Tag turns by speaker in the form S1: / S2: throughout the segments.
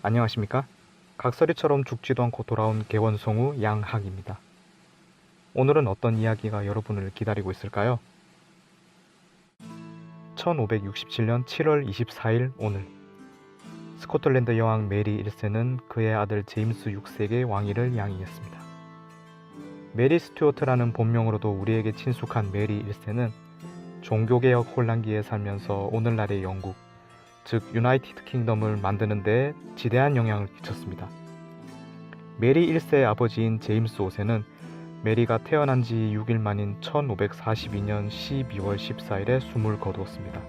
S1: 안녕하십니까? 각설이처럼 죽지도 않고 돌아온 개원성우 양학입니다. 오늘은 어떤 이야기가 여러분을 기다리고 있을까요? 1567년 7월 24일 오늘 스코틀랜드 여왕 메리 1세는 그의 아들 제임스 6세에게 왕위를 양위했습니다. 메리 스튜어트라는 본명으로도 우리에게 친숙한 메리 1세는 종교개혁 혼란기에 살면서 오늘날의 영국, 즉 유나이티드 킹덤을 만드는 데 지대한 영향을 끼쳤습니다. 메리 1세의 아버지인 제임스 5세는 메리가 태어난 지 6일 만인 1542년 12월 14일에 숨을 거두었습니다.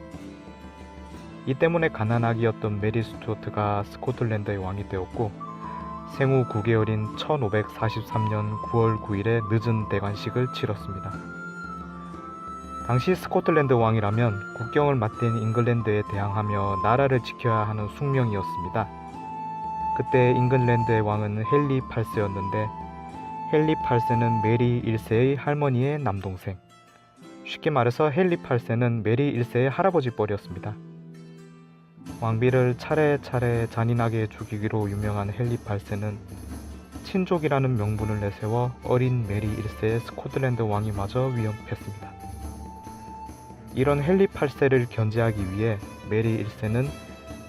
S1: 이 때문에 가난아기였던 메리 스튜어트가 스코틀랜드의 왕이 되었고 생후 9개월인 1543년 9월 9일에 늦은 대관식을 치렀습니다. 당시 스코틀랜드 왕이라면 국경을 맞댄 잉글랜드에 대항하며 나라를 지켜야 하는 숙명이었습니다. 그때 잉글랜드의 왕은 헨리 8세였는데 헨리 8세는 메리 1세의 할머니의 남동생, 쉽게 말해서 헨리 8세는 메리 1세의 할아버지 뻘이었습니다. 왕비를 차례차례 잔인하게 죽이기로 유명한 헨리 8세는 친족이라는 명분을 내세워 어린 메리 1세의 스코틀랜드 왕위마저 위협했습니다. 이런 헨리 8세를 견제하기 위해 메리 1세는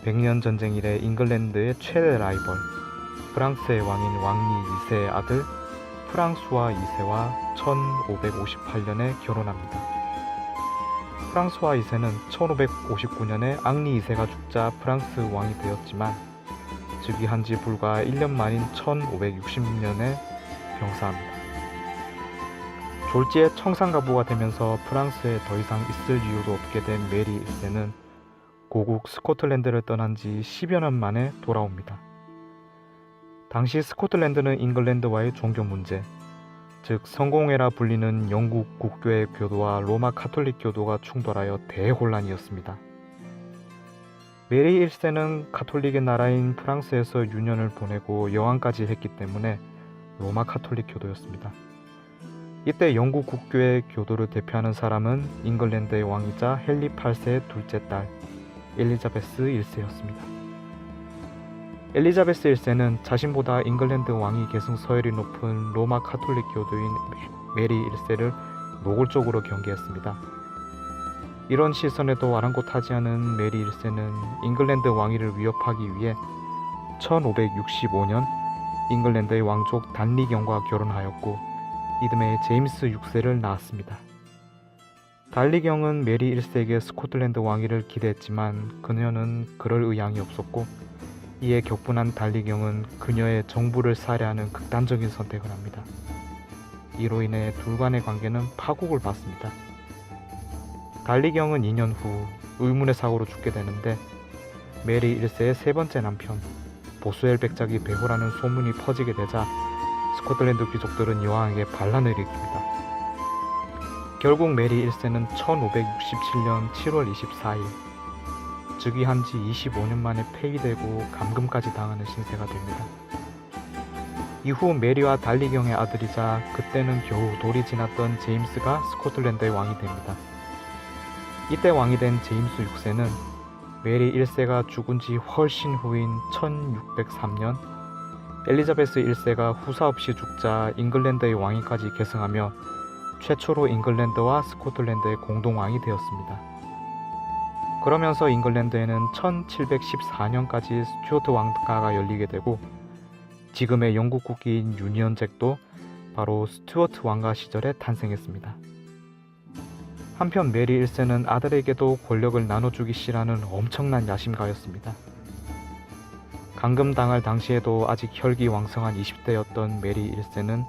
S1: 100년 전쟁 이래 잉글랜드의 최대 라이벌 프랑스의 왕인 왕리 2세의 아들 프랑수아 2세와 1558년에 결혼합니다. 프랑수아 2세는 1559년에 앙리 2세가 죽자 프랑스 왕이 되었지만 즉위한 지 불과 1년 만인 1560년에 병사합니다. 졸지에 청산가부가 되면서 프랑스에 더 이상 있을 이유도 없게 된 메리 1세는 고국 스코틀랜드를 떠난 지 10여 년 만에 돌아옵니다. 당시 스코틀랜드는 잉글랜드와의 종교 문제, 즉 성공회라 불리는 영국 국교의 교도와 로마 카톨릭 교도가 충돌하여 대혼란이었습니다. 메리 1세는 카톨릭의 나라인 프랑스에서 유년을 보내고 여왕까지 했기 때문에 로마 카톨릭 교도였습니다. 이때 영국 국교의 교도를 대표하는 사람은 잉글랜드의 왕이자 헨리 8세의 둘째 딸 엘리자베스 1세였습니다. 엘리자베스 1세는 자신보다 잉글랜드 왕위 계승 서열이 높은 로마 카톨릭 교도인 메리 1세를 노골적으로 경계했습니다. 이런 시선에도 아랑곳하지 않은 메리 1세는 잉글랜드 왕위를 위협하기 위해 1565년 잉글랜드의 왕족 단리경과 결혼하였고 이듬해 제임스 6세를 낳았습니다. 달리경은 메리 1세에게 스코틀랜드 왕위를 기대했지만 그녀는 그럴 의향이 없었고 이에 격분한 달리경은 그녀의 정부를 살해하는 극단적인 선택을 합니다. 이로 인해 둘 간의 관계는 파국을 받습니다. 달리경은 2년 후 의문의 사고로 죽게 되는데 메리 1세의 세 번째 남편 보스웰 백작이 배후라는 소문이 퍼지게 되자 스코틀랜드 귀족들은 여왕에게 반란을 일으킵니다. 결국 메리 1세는 1567년 7월 24일 즉위한 지 25년 만에 폐위되고 감금까지 당하는 신세가 됩니다. 이후 메리와 달리경의 아들이자 그때는 겨우 돌이 지났던 제임스가 스코틀랜드의 왕이 됩니다. 이때 왕이 된 제임스 6세는 메리 1세가 죽은 지 훨씬 후인 1603년 엘리자베스 1세가 후사 없이 죽자 잉글랜드의 왕위까지 계승하며 최초로 잉글랜드와 스코틀랜드의 공동왕이 되었습니다. 그러면서 잉글랜드에는 1714년까지 스튜어트 왕가가 열리게 되고 지금의 영국 국기인 유니언 잭도 바로 스튜어트 왕가 시절에 탄생했습니다. 한편 메리 1세는 아들에게도 권력을 나눠주기 싫어하는 엄청난 야심가였습니다. 감금당할 당시에도 아직 혈기왕성한 20대였던 메리 1세는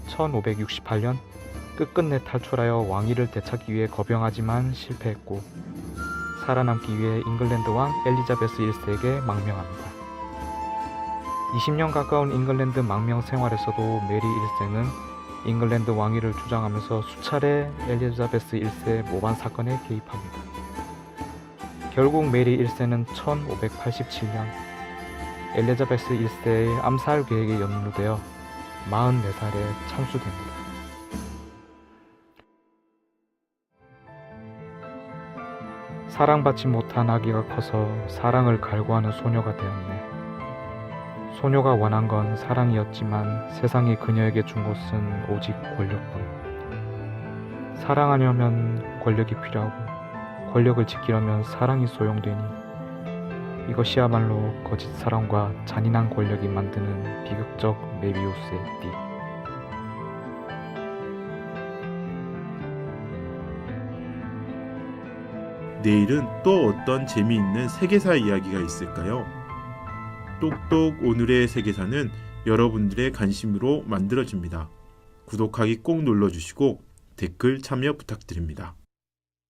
S1: 1568년 끝끝내 탈출하여 왕위를 되찾기 위해 거병하지만 실패했고 살아남기 위해 잉글랜드 왕 엘리자베스 1세에게 망명합니다. 20년 가까운 잉글랜드 망명 생활에서도 메리 1세는 잉글랜드 왕위를 주장하면서 수차례 엘리자베스 1세 모반 사건에 개입합니다. 결국 메리 1세는 1587년 엘리자베스 1세의 암살 계획에 연루되어 44살에 참수됩니다. 사랑받지 못한 아기가 커서 사랑을 갈구하는 소녀가 되었네. 소녀가 원한 건 사랑이었지만 세상이 그녀에게 준 것은 오직 권력뿐. 사랑하려면 권력이 필요하고 권력을 지키려면 사랑이 소용되니 이것이야말로 거짓 사랑과 잔인한 권력이 만드는 비극적 메비우스의 띠.
S2: 내일은 또 어떤 재미있는 세계사 이야기가 있을까요? 똑똑 오늘의 세계사는 여러분들의 관심으로 만들어집니다. 구독하기 꼭 눌러주시고 댓글 참여 부탁드립니다.